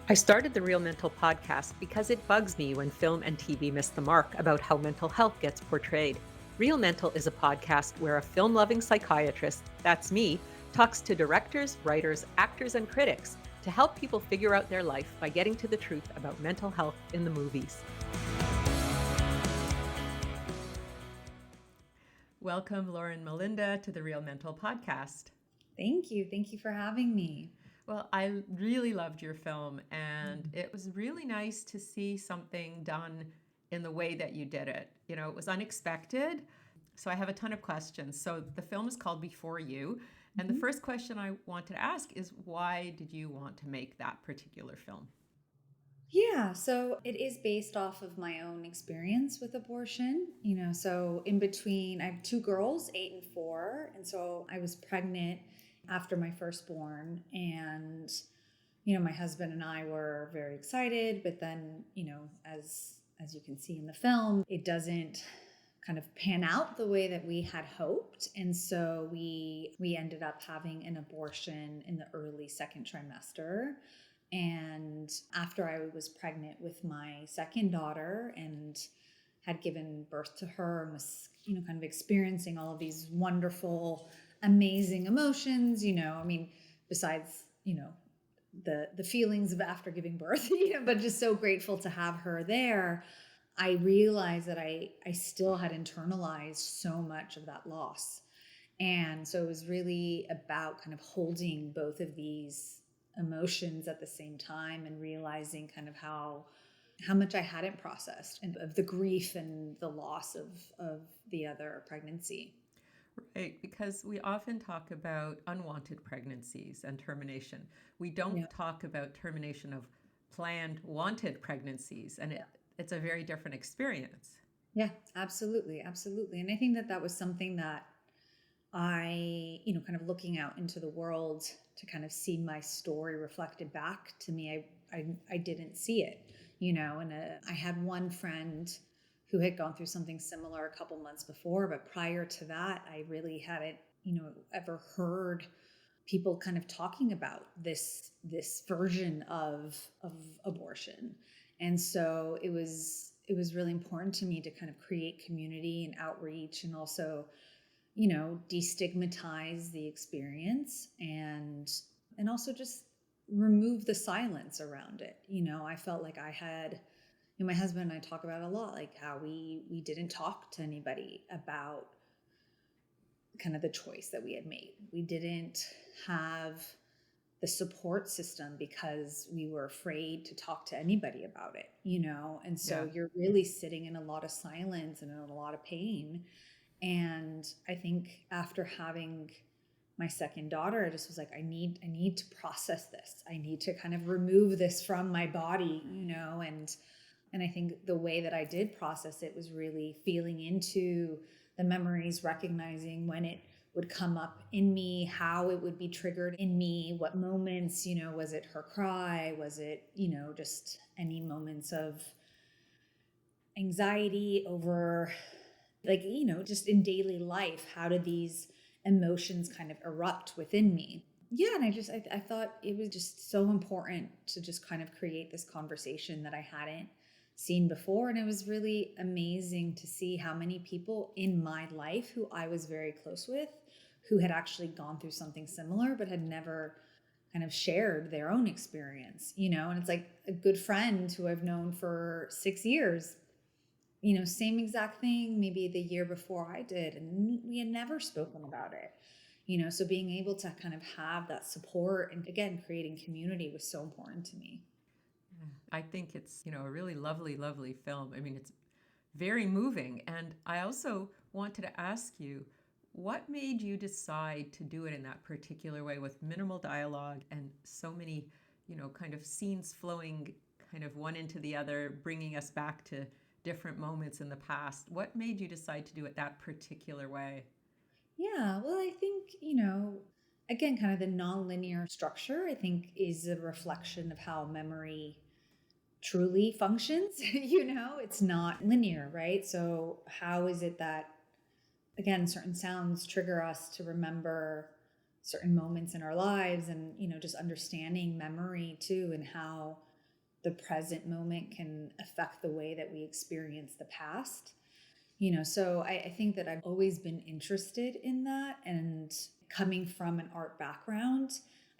I started the Real Mental podcast because it bugs me when film and TV miss the mark about how mental health gets portrayed. Real Mental is a podcast where a film loving psychiatrist, that's me, talks to directors, writers, actors, and critics to help people figure out their life by getting to the truth about mental health in the movies. Welcome, Laura and Melinda, to the Real Mental podcast. Thank you. Thank you for having me. Well, I really loved your film, and it was really nice to see something done in the way that you did it. You know, it was unexpected. So I have a ton of questions. So the film is called Before You. And the Mhm. first question I wanted to ask is, why did you want to make that particular film? Yeah, so it is based off of my own experience with abortion. So in between, I have two girls, 8 and 4. And so I was pregnant after my firstborn. And, my husband and I were very excited. But then, as you can see in the film, it doesn't kind of pan out the way that we had hoped. And so we ended up having an abortion in the early second trimester. And after I was pregnant with my second daughter and had given birth to her and was, kind of experiencing all of these wonderful, amazing emotions, besides, the feelings of after giving birth, but just so grateful to have her there. I realized that I still had internalized so much of that loss. And so it was really about kind of holding both of these emotions at the same time and realizing kind of how much I hadn't processed and of the grief and the loss of the other pregnancy. Right, because we often talk about unwanted pregnancies and termination. We don't Yeah. talk about termination of planned, wanted pregnancies, and Yeah. it's a very different experience. Yeah, absolutely. Absolutely. And I think that was something that kind of looking out into the world to kind of see my story reflected back to me, I didn't see it, and I had one friend who had gone through something similar a couple months before, but prior to that, I really hadn't, ever heard people kind of talking about this version of abortion. And so it was really important to me to kind of create community and outreach and also destigmatize the experience and also just remove the silence around it. I felt like I had, my husband and I talk about it a lot, like how we didn't talk to anybody about kind of the choice that we had made. We didn't have the support system because we were afraid to talk to anybody about it, and so Yeah. you're really sitting in a lot of silence and in a lot of pain. And I think after having my second daughter, I just was like, I need to process this. I need to kind of remove this from my body, and I think the way that I did process it was really feeling into the memories, recognizing when it would come up in me, how it would be triggered in me, what moments, was it her cry? Was it, just any moments of anxiety over, like, just in daily life, how did these emotions kind of erupt within me? Yeah. And I thought it was just so important to just kind of create this conversation that I hadn't seen before. And it was really amazing to see how many people in my life who I was very close with, who had actually gone through something similar, but had never kind of shared their own experience, and it's like a good friend who I've known for 6 years, same exact thing, maybe the year before I did, and we had never spoken about it. So being able to kind of have that support and again, creating community was so important to me. I think it's, a really lovely, lovely film. I mean, it's very moving. And I also wanted to ask you, what made you decide to do it in that particular way with minimal dialogue and so many, kind of scenes flowing kind of one into the other, bringing us back to different moments in the past? What made you decide to do it that particular way? Yeah, well, I think, again, kind of the nonlinear structure, I think, is a reflection of how memory truly functions. It's not linear, right? So how is it that, again, certain sounds trigger us to remember certain moments in our lives, and just understanding memory too, and how the present moment can affect the way that we experience the past. So I think that I've always been interested in that. And coming from an art background,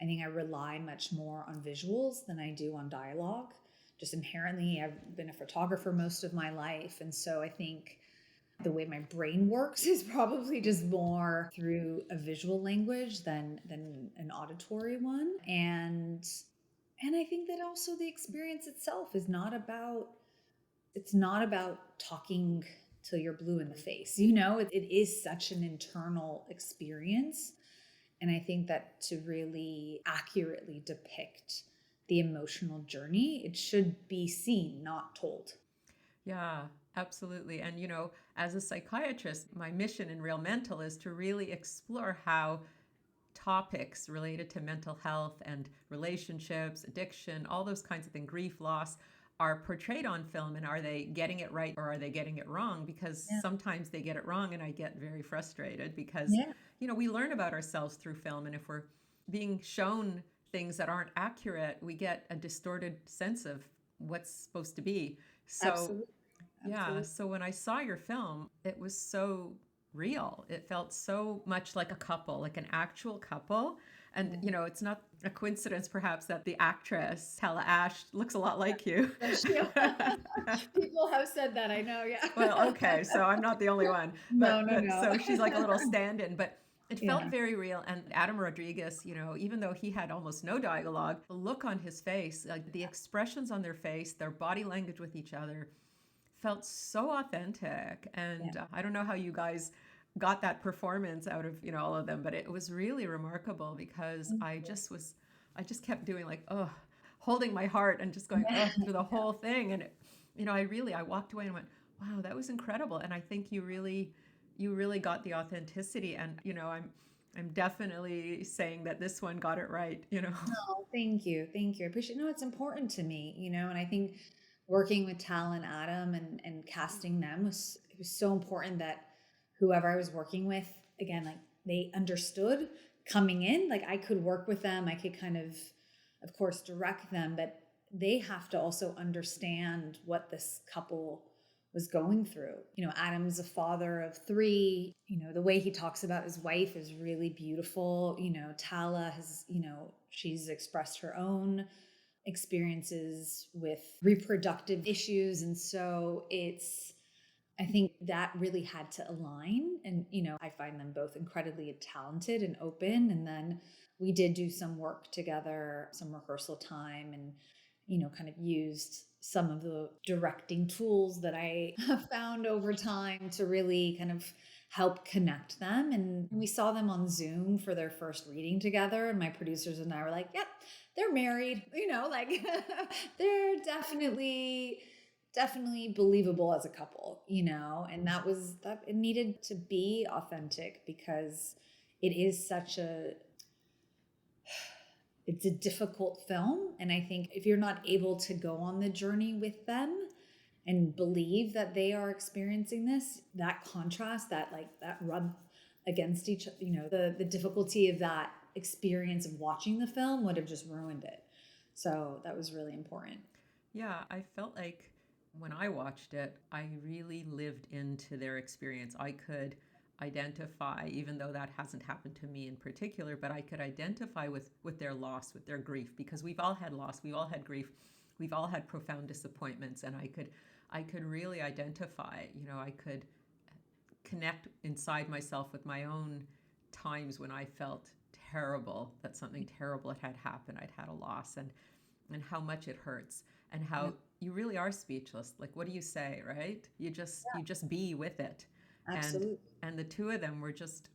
I think I rely much more on visuals than I do on dialogue. Just inherently, I've been a photographer most of my life. And so I think the way my brain works is probably just more through a visual language than an auditory one. And I think that also the experience itself is not about, it's not about talking till you're blue in the face. It is such an internal experience. And I think that to really accurately depict the emotional journey, it should be seen, not told. Yeah, absolutely. And, as a psychiatrist, my mission in Real Mental is to really explore how topics related to mental health and relationships, addiction, all those kinds of things, grief, loss, are portrayed on film, and are they getting it right or are they getting it wrong? Because Yeah. sometimes they get it wrong and I get very frustrated because, Yeah, we learn about ourselves through film, and if we're being shown things that aren't accurate, we get a distorted sense of what's supposed to be. So absolutely. yeah, Absolutely. so when I saw your film, it was so real. It felt so much like a couple, like an actual couple. And, Yeah. it's not a coincidence perhaps that the actress, Tala Ash, looks a lot like you. People have said that, I know. Yeah. Well, okay, so I'm not the only one. No, But no, but no. so she's like a little stand-in, but it felt Yeah, very real. And Adam Rodriguez, even though he had almost no dialogue, the look on his face, like the expressions on their face, their body language with each other, felt so authentic. And yeah. I don't know how you guys got that performance out of all of them, but it was really remarkable because Thank I just kept doing like, oh, holding my heart and just going, oh, through the whole thing. And I walked away and went, wow, that was incredible. And I think you really got the authenticity. And I'm definitely saying that this one got it right. Oh, thank you. Thank you. I appreciate No, it's important to me, and I think working with Tal and Adam and casting them was so important that whoever I was working with, again, like they understood coming in, like I could work with them, I could kind of course, direct them, but they have to also understand what this couple was going through. Adam's a father of three. The way he talks about his wife is really beautiful. Tala has, she's expressed her own experiences with reproductive issues. And so I think that really had to align. And, I find them both incredibly talented and open. And then we did do some work together, some rehearsal time, and, kind of used some of the directing tools that I have found over time to really kind of help connect them. And we saw them on Zoom for their first reading together. And my producers and I were like, yep, they're married, like they're definitely believable as a couple, and that it needed to be authentic because it is it's a difficult film. And I think if you're not able to go on the journey with them and believe that they are experiencing this, that contrast, that rub against the difficulty of that experience of watching the film would have just ruined it. So that was really important. Yeah, I felt like when I watched it, I really lived into their experience. I could identify, even though that hasn't happened to me in particular, but I could identify with their loss, with their grief, because we've all had loss, we've all had grief, we've all had profound disappointments, and I could really identify. I could connect inside myself with my own times when I felt terrible that something terrible had happened. I'd had a loss, and how much it hurts, and Yeah, how you really are speechless. Like, what do you say, right? You just be with it. and absolutely. and the two of them were just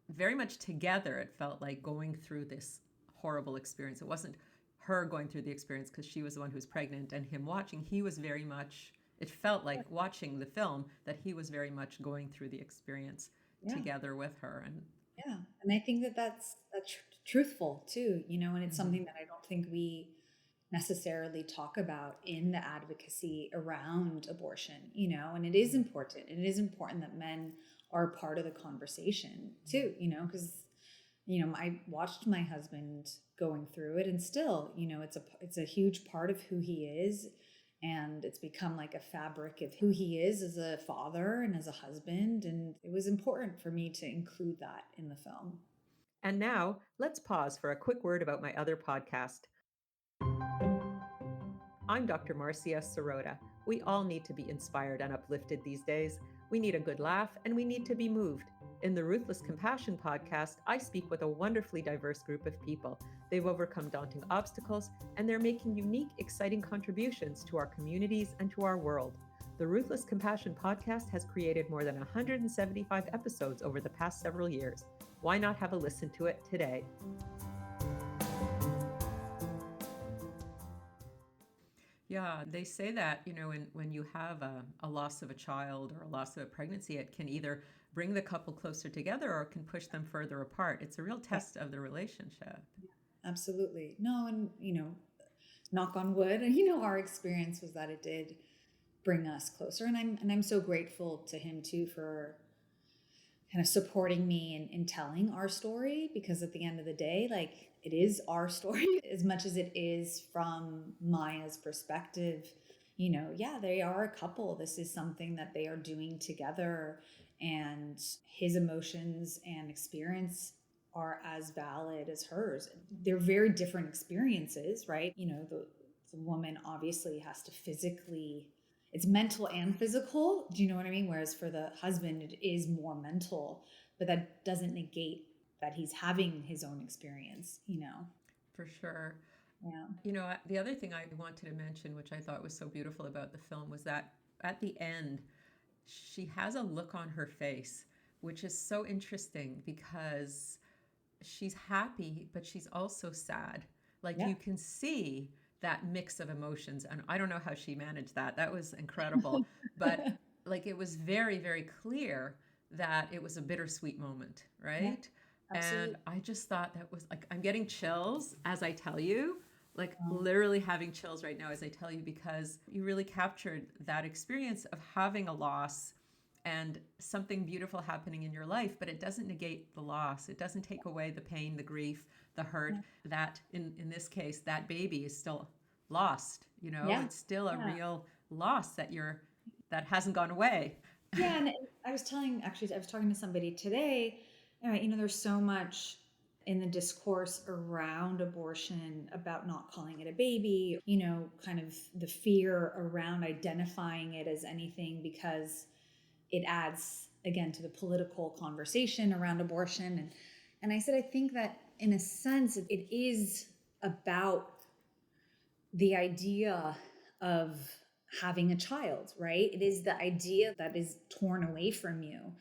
very much together. It felt like going through this horrible experience. It wasn't her going through the experience because she was the one who was pregnant, and him watching, he was very much, it felt like watching the film that he was very much going through the experience Yeah. together with her. And Yeah. And I think that that's truthful too, and it's mhm. something that I don't think we necessarily talk about in the advocacy around abortion, and it is important. And it is important that men are part of the conversation too, because I watched my husband going through it, and still, it's a huge part of who he is, and it's become like a fabric of who he is as a father and as a husband, and it was important for me to include that in the film. And now, let's pause for a quick word about my other podcast. I'm Dr. Marcia Sirota. We all need to be inspired and uplifted these days. We need a good laugh and we need to be moved. In the Ruthless Compassion podcast, I speak with a wonderfully diverse group of people. They've overcome daunting obstacles and they're making unique, exciting contributions to our communities and to our world. The Ruthless Compassion podcast has created more than 175 episodes over the past several years. Why not have a listen to it today? Yeah, they say that, when you have a loss of a child or a loss of a pregnancy, it can either bring the couple closer together or it can push them further apart. It's a real test of the relationship. Absolutely. No, and knock on wood, our experience was that it did bring us closer, and I'm so grateful to him too for kind of supporting me in telling our story, because at the end of the day, like, it is our story as much as it is from Maya's perspective. Yeah, they are a couple. This is something that they are doing together, and his emotions and experience are as valid as hers. They're very different experiences, right? The woman obviously has to physically, it's mental and physical. Do you know what I mean? Whereas for the husband, it is more mental, but that doesn't negate that he's having his own experience. For sure. Yeah. The other thing I wanted to mention, which I thought was so beautiful about the film, was that at the end, she has a look on her face, which is so interesting because she's happy, but she's also sad. Like, Yeah. you can see that mix of emotions. And I don't know how she managed that. That was incredible. But like, it was very, very clear that it was a bittersweet moment, Yeah, right? absolutely. And I just thought that was like, I'm getting chills as I tell you, like Um, literally having chills right now as I tell you, because you really captured that experience of having a loss and something beautiful happening in your life, but it doesn't negate the loss. It doesn't take away the pain, the grief, the hurt. yeah. That in this case, that baby is still lost. Yeah. It's still a Yeah. real loss that hasn't gone away. Yeah. And I was talking to somebody today. There's so much in the discourse around abortion about not calling it a baby, kind of the fear around identifying it as anything, because it adds again to the political conversation around abortion. And I said, I think that in a sense, it is about the idea of having a child, right? It is the idea that is torn away from you.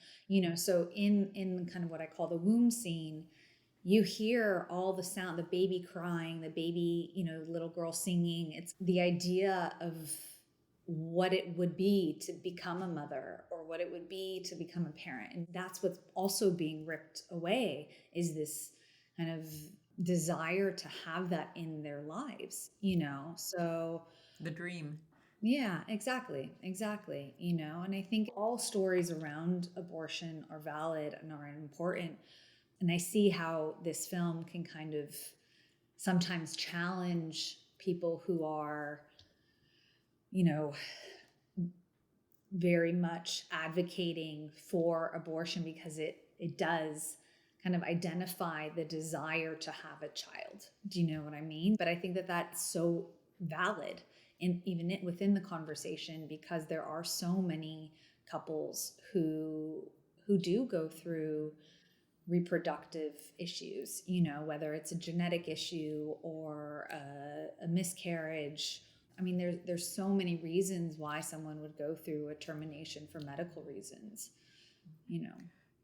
So in kind of what I call the womb scene, you hear all the sound, the baby crying, the baby, little girl singing. It's the idea of what it would be to become a mother, or what it would be to become a parent. And that's what's also being ripped away, is this kind of desire to have that in their lives. So The dream. yeah, exactly. And I think all stories around abortion are valid and are important. And I see how this film can kind of sometimes challenge people who are, you know, very much advocating for abortion, because it does kind of identify the desire to have a child. Do you know what I mean? But I think that that's so valid within the conversation, because there are so many couples who do go through reproductive issues, whether it's a genetic issue or a miscarriage. I mean, there's so many reasons why someone would go through a termination for medical reasons.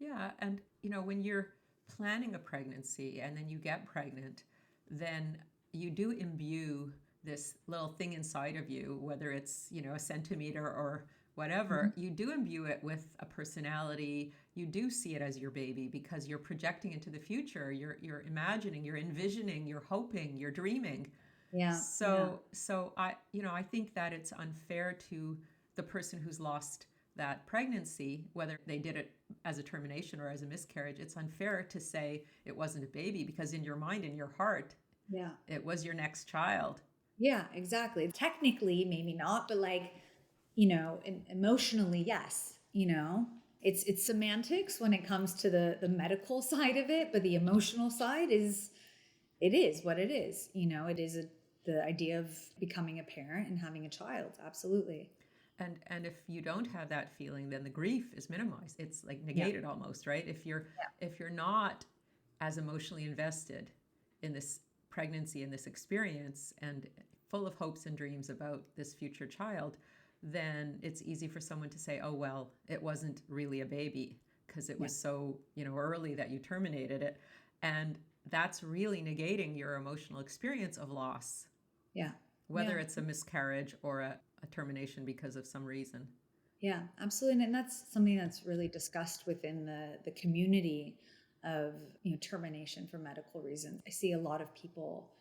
Yeah, and when you're planning a pregnancy and then you get pregnant, then you do imbue this little thing inside of you, whether it's, a centimeter or whatever, you do imbue it with a personality. You do see it as your baby because you're projecting into the future. You're imagining, you're envisioning, you're hoping, you're dreaming. Yeah. So I think that it's unfair to the person who's lost that pregnancy, whether they did it as a termination or as a miscarriage, it's unfair to say it wasn't a baby, because in your mind, in your heart, Yeah. it was your next child. Yeah, exactly. Technically, maybe not, but like, emotionally, yes, it's semantics when it comes to the medical side of it, but the emotional side is, it is what it is. It is the idea of becoming a parent and having a child. Absolutely. And if you don't have that feeling, then the grief is minimized. It's like Yeah. negated almost, right? If you're not as emotionally invested in this pregnancy and this experience and full of hopes and dreams about this future child, then it's easy for someone to say, oh, well, it wasn't really a baby because it was so, early that you terminated it. And that's really negating your emotional experience of loss, Yeah. whether Yeah. it's a miscarriage or a termination because of some reason. Yeah, absolutely. And that's something that's really discussed within the community of, termination for medical reasons. I see a lot of people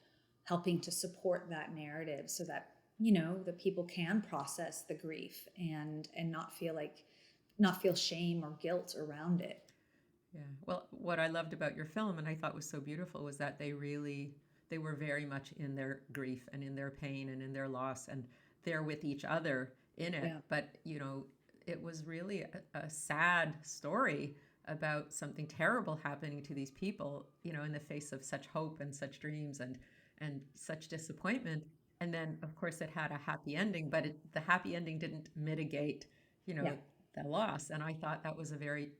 helping to support that narrative so that, that people can process the grief and not feel shame or guilt around it. Yeah. Well, what I loved about your film and I thought was so beautiful was that they were very much in their grief and in their pain and in their loss, and they're with each other in it. Yeah. But, it was really a sad story about something terrible happening to these people, in the face of such hope and such dreams and such disappointment. And then, of course, it had a happy ending, but the happy ending didn't mitigate, Yeah. the loss. And I thought that was a very,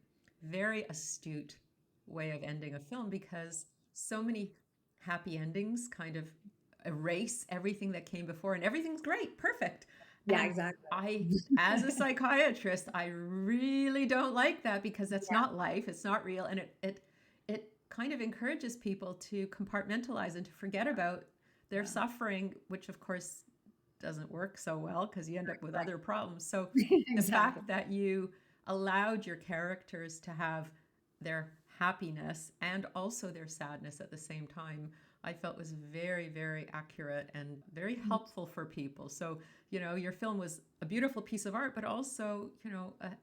very astute way of ending a film, because so many happy endings kind of erase everything that came before, and everything's great, perfect. Yeah, And exactly. as a psychiatrist, I really don't like that, because that's Yeah. not life, it's not real, and it kind of encourages people to compartmentalize and to forget about their suffering, which of course doesn't work so well because you end up with Right. other problems. So the Exactly. fact that you allowed your characters to have their happiness and also their sadness at the same time, I felt was very, very accurate and very helpful for people. So, your film was a beautiful piece of art, but also,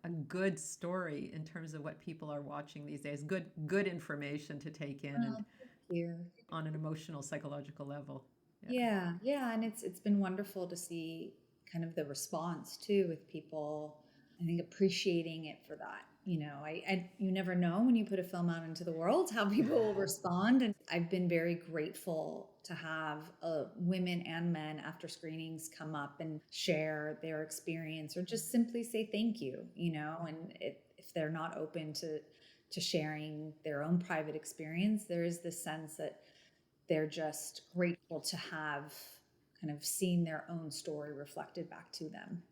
a good story in terms of what people are watching these days. Good information to take in, and Oh, thank you. on an emotional, psychological level. Yeah. Yeah, yeah, and it's been wonderful to see kind of the response too, with people, I think, appreciating it for that. You never know when you put a film out into the world how people will respond, and I've been very grateful to have women and men after screenings come up and share their experience or just simply say thank you. And if they're not open to sharing their own private experience, there is this sense that they're just grateful to have kind of seen their own story reflected back to them.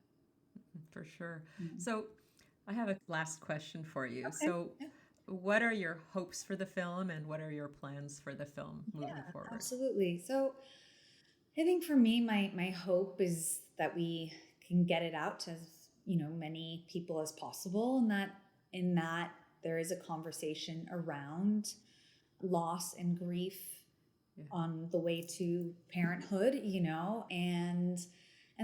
For sure. Mm. So I have a last question for you. Okay. So Yeah. what are your hopes for the film, and what are your plans for the film moving Yeah, forward? absolutely. So I think for me, my hope is that we can get it out to as many people as possible, and that there is a conversation around loss and grief Yeah. on the way to parenthood, and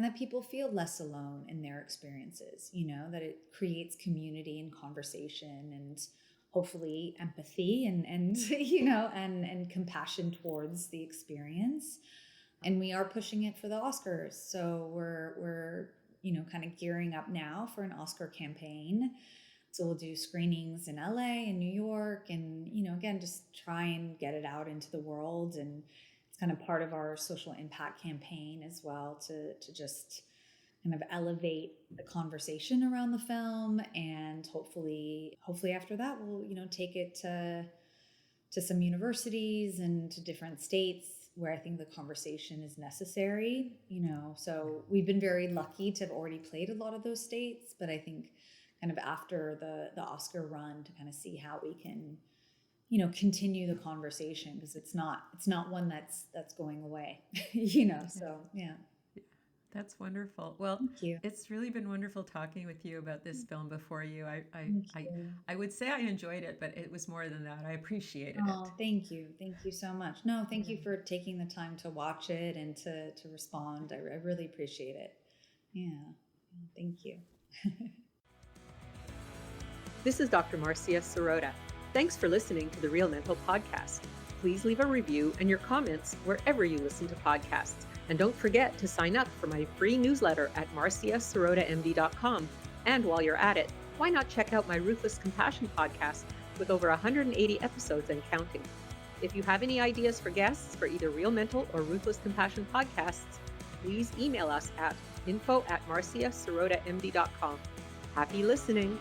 that people feel less alone in their experiences, that it creates community and conversation and hopefully empathy and and compassion towards the experience. And we are pushing it for the Oscars. So we're kind of gearing up now for an Oscar campaign. So we'll do screenings in LA and New York, and again, just try and get it out into the world. And it's kind of part of our social impact campaign as well, to just kind of elevate the conversation around the film. And hopefully after that, we'll take it to some universities and to different states where I think the conversation is necessary. So we've been very lucky to have already played a lot of those states, but I think kind of after the Oscar run, to kind of see how we can continue the conversation, because it's not one that's going away. So yeah. That's wonderful. Well, Thank you. it's really been wonderful talking with you about this film before you. Thank you. I would say I enjoyed it, but it was more than that. I appreciated it. Oh, thank you. Thank you so much. No, thank you for taking the time to watch it and to respond. I really appreciate it. Yeah. Thank you. This is Dr. Marcia Sirota. Thanks for listening to the Real Mental Podcast. Please leave a review and your comments wherever you listen to podcasts. And don't forget to sign up for my free newsletter at marciasirotamd.com. And while you're at it, why not check out my Ruthless Compassion podcast with over 180 episodes and counting. If you have any ideas for guests for either Real Mental or Ruthless Compassion podcasts, please email us at info@marciasirotamd.com. Happy listening!